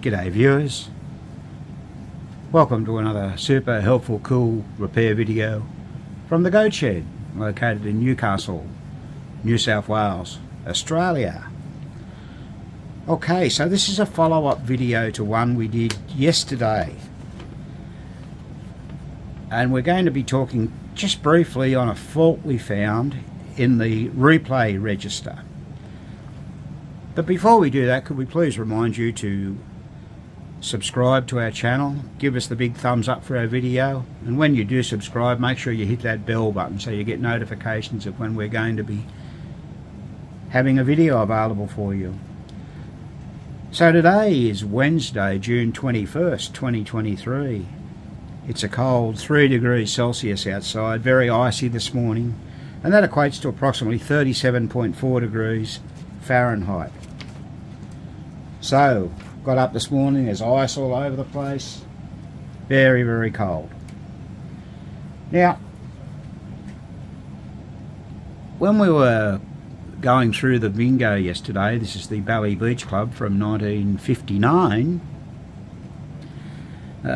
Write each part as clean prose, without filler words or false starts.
G'day viewers, welcome to another super helpful cool repair video from the Goat Shed, located in Newcastle, New South Wales, Australia. Okay, so this is a follow-up video to one we did yesterday, and we're going to be talking just briefly on a fault we found in the replay register. But before we do that, could we please remind you to subscribe to our channel, give us the big thumbs up for our video, and when you do subscribe, make sure you hit that bell button so you get notifications of when we're going to be having a video available for you. So today is Wednesday, June 21st, 2023. It's a cold 3 degrees Celsius outside, very icy this morning, and that equates to approximately 37.4 degrees Fahrenheit. So, got up this morning, there's ice all over the place, very, very cold. Now, when we were going through the bingo yesterday, this is the Bally Beach Club from 1959,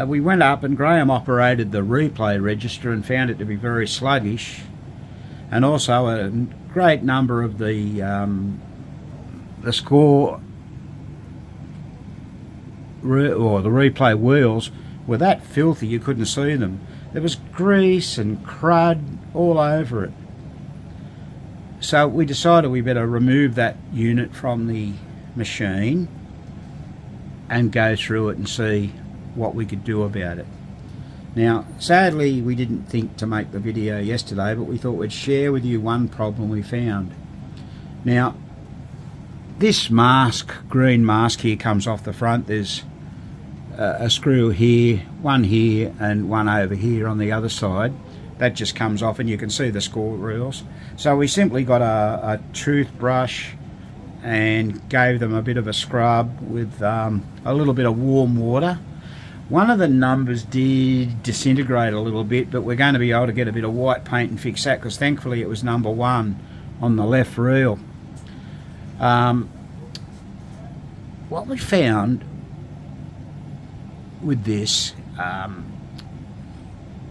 we went up and Graham operated the replay register and found it to be very sluggish, and also a great number of the score or the replay wheels were that filthy you couldn't see them. There was grease and crud all over it. So we decided we better remove that unit from the machine and go through it and see what we could do about it. Now, sadly, we didn't think to make the video yesterday, but we thought we'd share with you one problem we found. Now, this mask, green mask here, comes off the front. There's a screw here, one here, and one over here on the other side. That just comes off and you can see the score reels. So we simply got a toothbrush and gave them a bit of a scrub with a little bit of warm water. One of the numbers did disintegrate a little bit, but we're going to be able to get a bit of white paint and fix that, because thankfully it was number 1 on the left reel. What we found with this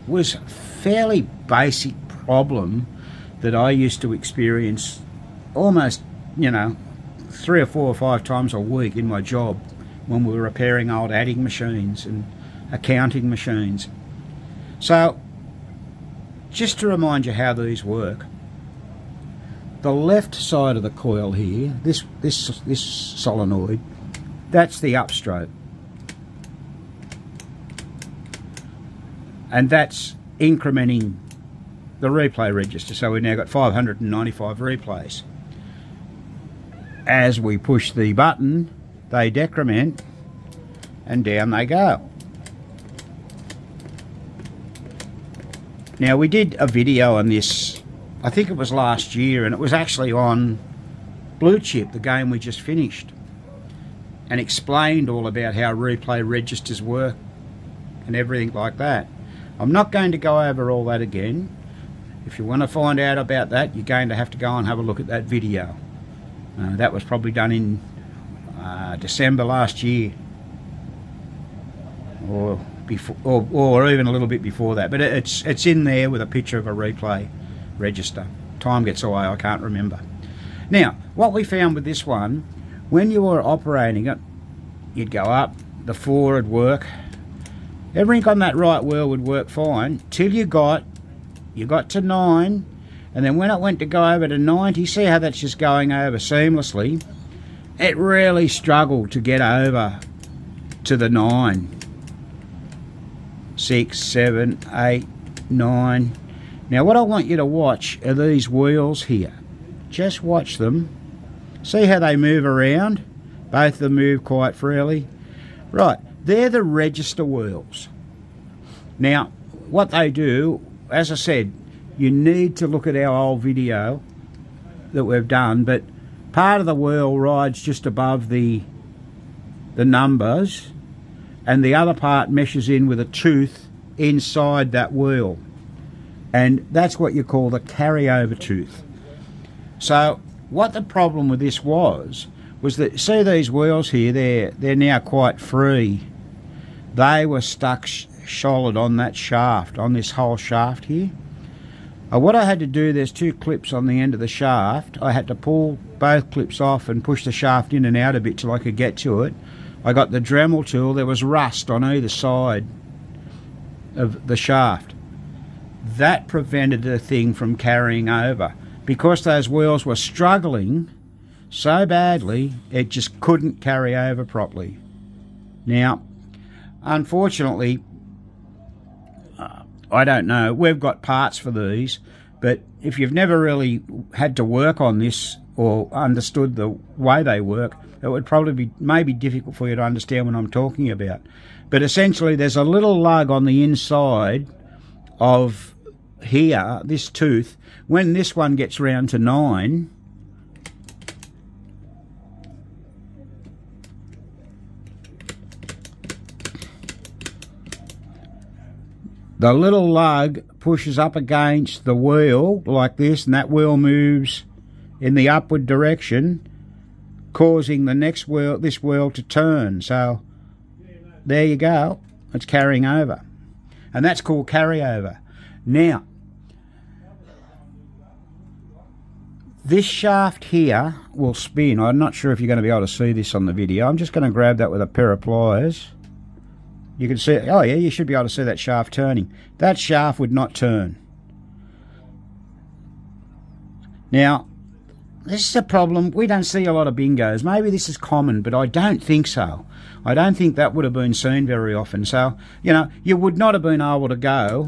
was a fairly basic problem that I used to experience almost, 3 or 4 or 5 times a week in my job when we were repairing old adding machines and accounting machines. So, just to remind you how these work, the left side of the coil here, this solenoid, that's the upstroke, and that's incrementing the replay register. So we've now got 595 replays. As we push the button, they decrement and down they go. Now, we did a video on this, I think it was last year, and it was actually on Blue Chip, the game we just finished, and explained all about how replay registers work and everything like that. I'm not going to go over all that again. If you want to find out about that, you're going to have to go and have a look at that video. That was probably done in December last year, or before, or even a little bit before that. But it's in there with a picture of a replay register. Time gets away, I can't remember. Now, what we found with this one, when you were operating it, you'd go up, the 4 would work, everything on that right wheel would work fine till you got to 9, and then when it went to go over to 90, see how that's just going over seamlessly? It really struggled to get over to the 9. 6, 7, 8, 9. Now what I want you to watch are these wheels here. Just watch them. See how they move around? Both of them move quite freely. Right, they're the register wheels. Now, what they do, as I said, you need to look at our old video that we've done, but part of the wheel rides just above the numbers, and the other part meshes in with a tooth inside that wheel, and that's what you call the carryover tooth. So what the problem with this was was that, see these wheels here, they're now quite free. They were stuck solid on that shaft, on this whole shaft here. What I had to do, there's two clips on the end of the shaft. I had to pull both clips off and push the shaft in and out a bit till I could get to it. I got the Dremel tool. There was rust on either side of the shaft. That prevented the thing from carrying over. Because those wheels were struggling so badly, it just couldn't carry over properly. Now, unfortunately, I don't know, we've got parts for these, but if you've never really had to work on this or understood the way they work, it would probably be maybe difficult for you to understand what I'm talking about. But essentially, there's a little lug on the inside of here, this tooth. When this one gets round to 9, the little lug pushes up against the wheel like this, and that wheel moves in the upward direction, causing the next wheel, this wheel, to turn. So there you go, it's carrying over, and that's called carryover. Now, this shaft here will spin. I'm not sure if you're going to be able to see this on the video. I'm just going to grab that with a pair of pliers. You can see, oh yeah, you should be able to see that shaft turning. That shaft would not turn. Now, this is a problem. We don't see a lot of bingos. Maybe this is common, but I don't think so. I don't think that would have been seen very often. So, you know, you would not have been able to go.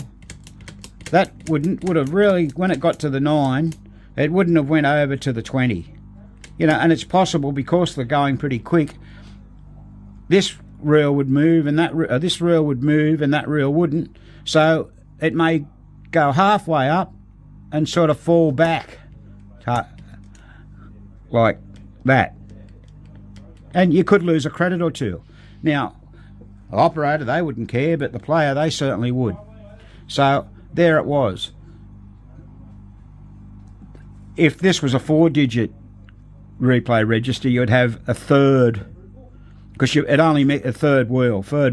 That would have really, when it got to the 9, it wouldn't have went over to the 20. You know, and it's possible because they're going pretty quick. This reel would move and that this reel would move and that reel wouldn't, so it may go halfway up and sort of fall back like that, and you could lose a credit or two. Now, the operator, they wouldn't care, but the player, they certainly would. So there it was. If this was a 4-digit replay register, you'd have a third, because it only met a third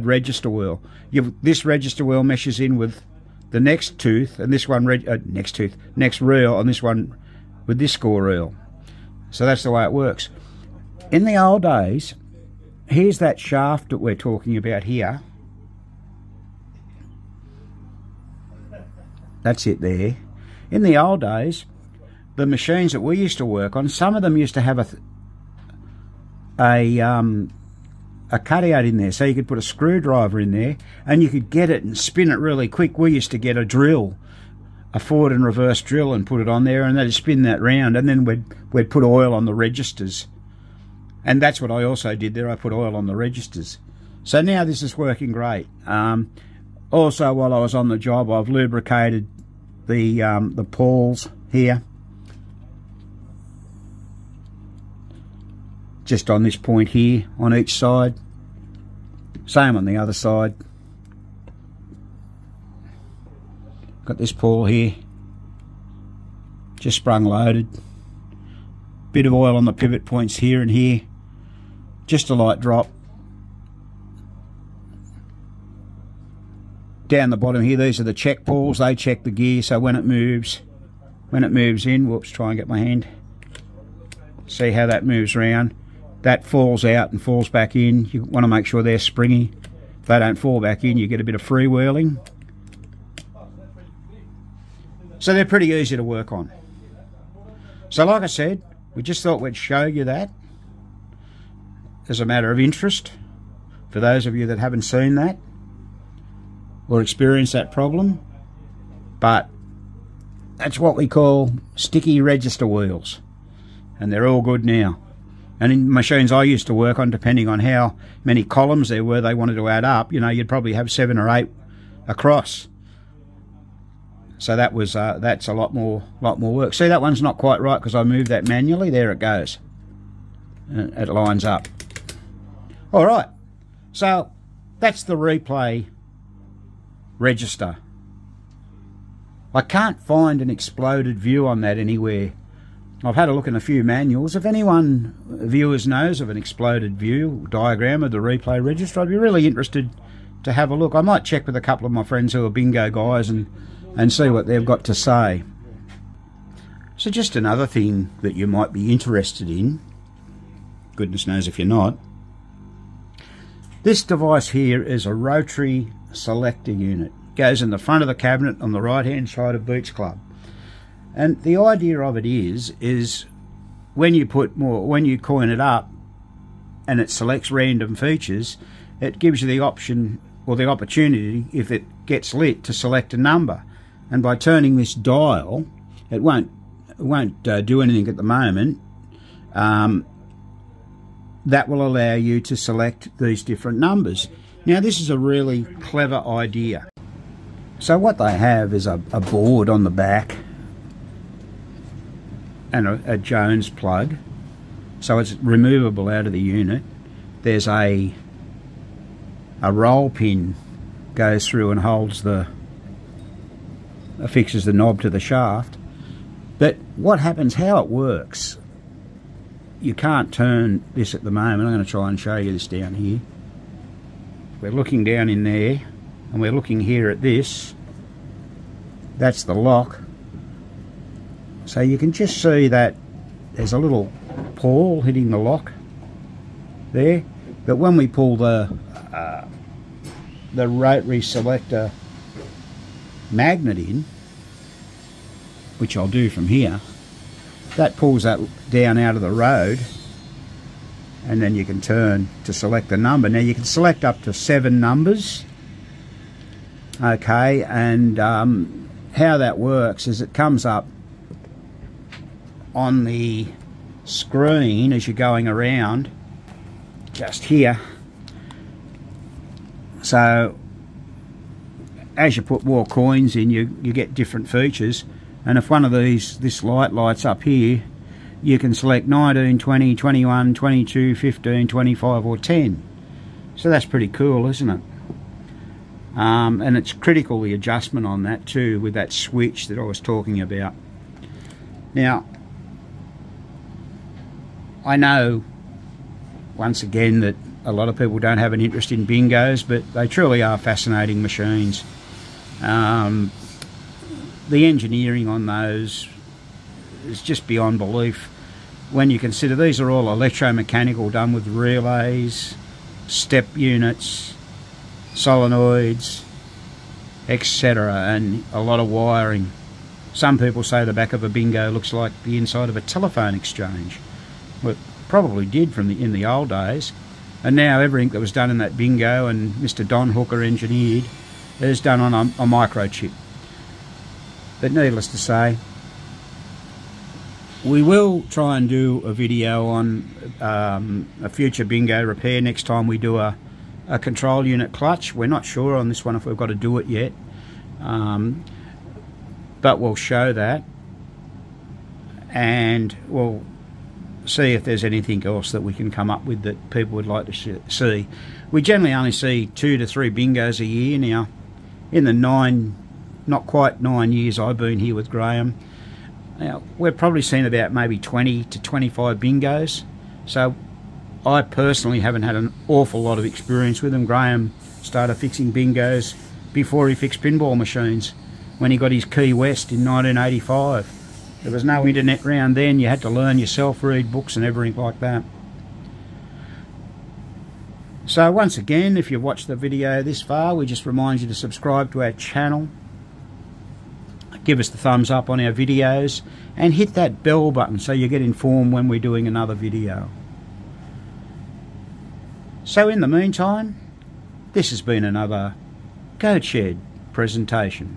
register wheel. This register wheel meshes in with the next tooth, and this one next reel, and this one with this score reel. So that's the way it works. In the old days, here's that shaft that we're talking about here. That's it there. In the old days, the machines that we used to work on, some of them used to have a cutout in there, so you could put a screwdriver in there and you could get it and spin it really quick. We used to get a drill, a forward and reverse drill, and put it on there, and they'd spin that round, and then we'd put oil on the registers. And that's what I also did there. I put oil on the registers. So now this is working great. Also, while I was on the job, I've lubricated the pawls here, just on this point here on each side. Same on the other side. Got this pawl here, just sprung loaded. Bit of oil on the pivot points here and here, just a light drop. Down the bottom here, these are the check pawls. They check the gear, so when it moves in, whoops, try and get my hand, see how that moves around. That falls out and falls back in. You want to make sure they're springy. If they don't fall back in, you get a bit of freewheeling. So they're pretty easy to work on. So like I said, we just thought we'd show you that as a matter of interest for those of you that haven't seen that or experienced that problem. But that's what we call sticky register wheels, and they're all good now. And in machines I used to work on, depending on how many columns there were they wanted to add up, you know, you'd probably have 7 or 8 across. So that was that's a lot more work. See, that one's not quite right because I moved that manually. There it goes. It lines up. All right. So that's the replay register. I can't find an exploded view on that anywhere I've had a look in a few manuals. If anyone, viewers, knows of an exploded view diagram of the replay register, I'd be really interested to have a look. I might check with a couple of my friends who are bingo guys and see what they've got to say. So just another thing that you might be interested in, goodness knows if you're not, this device here is a rotary selector unit. It goes in the front of the cabinet on the right hand side of Beach Club. And the idea of it is when you coin it up and it selects random features, it gives you the option or the opportunity, if it gets lit, to select a number. And by turning this dial, it won't do anything at the moment. That will allow you to select these different numbers. Now, this is a really clever idea. So what they have is a board on the back and a Jones plug, so it's removable out of the unit. There's a roll pin goes through and holds affixes the knob to the shaft. But what happens, how it works, you can't turn this at the moment. I'm going to try and show you this down here. We're looking down in there and we're looking here at this. That's the lock. So you can just see that there's a little pawl hitting the lock there. But when we pull the rotary selector magnet in, which I'll do from here, that pulls that down out of the road, and then you can turn to select the number. Now you can select up to 7 numbers. Okay, and how that works is it comes up on the screen as you're going around, just here. So as you put more coins in, you get different features. And if one of this light lights up here, you can select 19, 20, 21, 22, 15, 25 or 10. So that's pretty cool, isn't it? And it's critical, the adjustment on that too, with that switch that I was talking about. Now, I know, once again, that a lot of people don't have an interest in bingos, but they truly are fascinating machines. The engineering on those is just beyond belief when you consider these are all electromechanical, done with relays, step units, solenoids, etc., and a lot of wiring. Some people say the back of a bingo looks like the inside of a telephone exchange. Well, it probably did in the old days, and now everything that was done in that bingo and Mr. Don Hooker engineered is done on a microchip. But needless to say, we will try and do a video on a future bingo repair next time we do a control unit clutch. We're not sure on this one if we've got to do it yet, but we'll show that, and we'll see if there's anything else that we can come up with that people would like to see. We generally only see 2 to 3 bingos a year now. In the not quite 9 years I've been here with Graham, now we've probably seen about maybe 20 to 25 bingos. So I personally haven't had an awful lot of experience with them. Graham started fixing bingos before he fixed pinball machines, when he got his Key West in 1985. There was no internet round then. You had to learn yourself, read books and everything like that. So once again, if you've watched the video this far, we just remind you to subscribe to our channel, give us the thumbs up on our videos, and hit that bell button so you get informed when we're doing another video. So in the meantime, this has been another Goat Shed presentation.